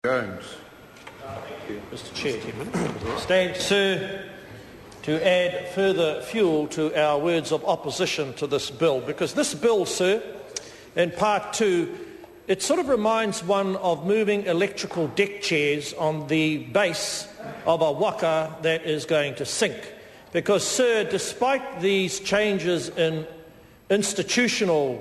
Jones. Thank you, Mr. Chair. Stand, sir, to add further fuel to our words of opposition to this bill, because this bill, sir, in part 2, it sort of reminds one of moving electrical deck chairs on the base of a waka that is going to sink. Because, sir, despite these changes in institutional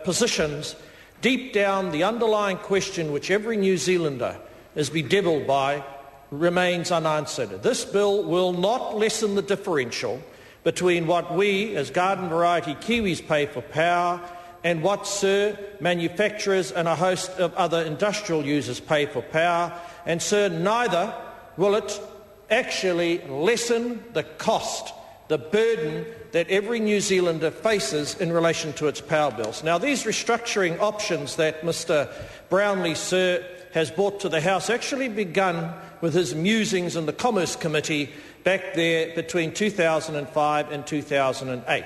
positions, deep down the underlying question which every New Zealander is bedevilled by remains unanswered. This bill will not lessen the differential between what we as garden variety Kiwis pay for power and what, sir, manufacturers and a host of other industrial users pay for power. And, sir, neither will it actually lessen the cost, the burden that every New Zealander faces in relation to its power bills. Now, these restructuring options that Mr Brownlee, sir, has brought to the House actually begun with his musings in the Commerce Committee back there between 2005 and 2008.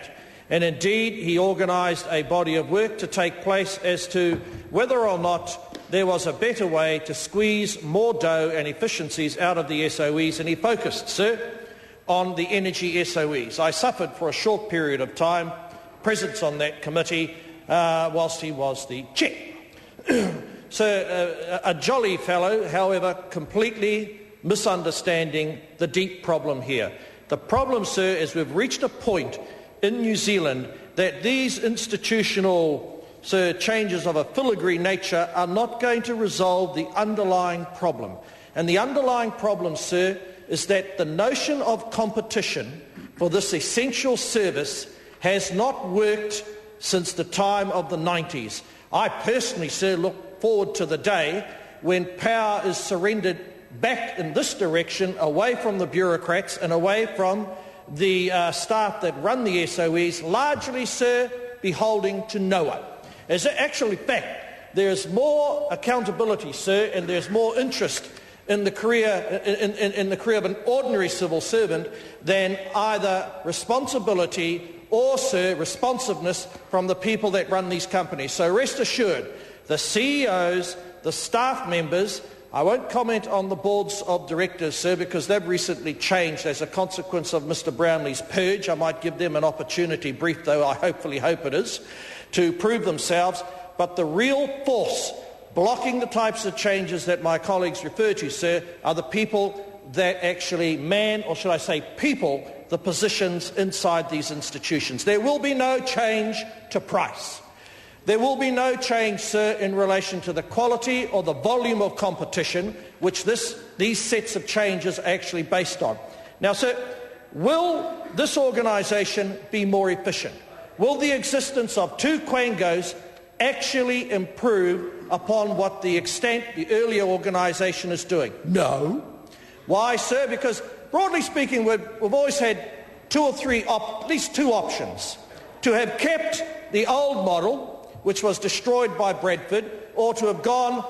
And indeed, he organised a body of work to take place as to whether or not there was a better way to squeeze more dough and efficiencies out of the SOEs, and he focused, sir, on the energy SOEs. I suffered for a short period of time presence on that committee whilst he was the chair. So a jolly fellow, however, completely misunderstanding the deep problem here. The problem, sir, is we've reached a point in New Zealand that these institutional, sir, changes of a filigree nature are not going to resolve the underlying problem. And the underlying problem, sir, is that the notion of competition for this essential service has not worked since the time of the 90s. I personally, sir, look forward to the day when power is surrendered back in this direction, away from the bureaucrats and away from the staff that run the SOEs, largely, sir, beholding to no one. As an actual fact, there is more accountability, sir, and there's more interest in the career in the career of an ordinary civil servant than either responsibility or, sir, responsiveness from the people that run these companies. So rest assured, the CEOs, the staff members, I won't comment on the boards of directors, sir, because they've recently changed as a consequence of Mr Brownlee's purge. I might give them an opportunity, brief though I hopefully hope it is, to prove themselves. But the real force blocking the types of changes that my colleagues refer to, sir, are the people that actually man, or should I say people, the positions inside these institutions. There will be no change to price. There will be no change, sir, in relation to the quality or the volume of competition which these sets of changes are actually based on. Now, sir, will this organisation be more efficient? Will the existence of two quangos actually improve upon what the extent the earlier organisation is doing? No. Why, sir? Because, broadly speaking, we've always had two or three, at least two options. To have kept the old model, which was destroyed by Bradford, or to have gone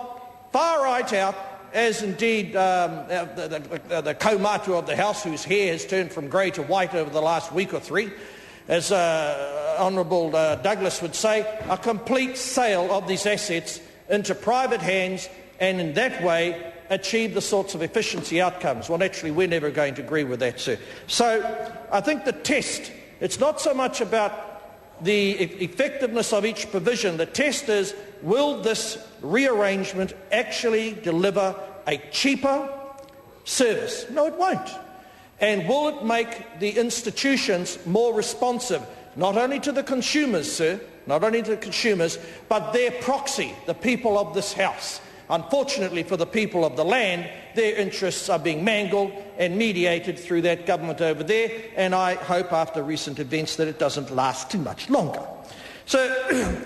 far right out, as indeed the kaumātua of the House, whose hair has turned from grey to white over the last week or three, as Honourable Douglas would say, a complete sale of these assets into private hands, and in that way achieve the sorts of efficiency outcomes. Well, naturally, we're never going to agree with that, sir. So I think the test, it's not so much about the effectiveness of each provision. The test is, will this rearrangement actually deliver a cheaper service? No, it won't. And will it make the institutions more responsive, not only to the consumers, sir, not only to the consumers, but their proxy, the people of this House? Unfortunately for the people of the land, their interests are being mangled and mediated through that government over there, and I hope after recent events that it doesn't last too much longer. So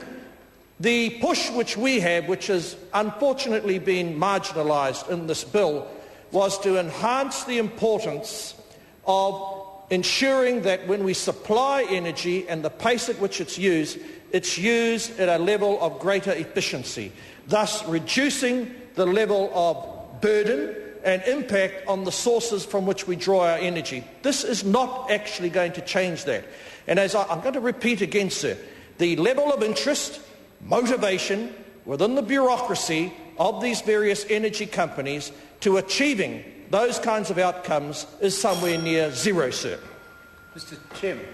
the push which we have, which has unfortunately been marginalised in this bill, was to enhance the importance of ensuring that when we supply energy and the pace at which it's used at a level of greater efficiency, thus reducing the level of burden and impact on the sources from which we draw our energy. This is not actually going to change that. And as I'm going to repeat again, sir, the level of interest, motivation within the bureaucracy of these various energy companies to achieving those kinds of outcomes is somewhere near zero, sir. Mr. Chairman.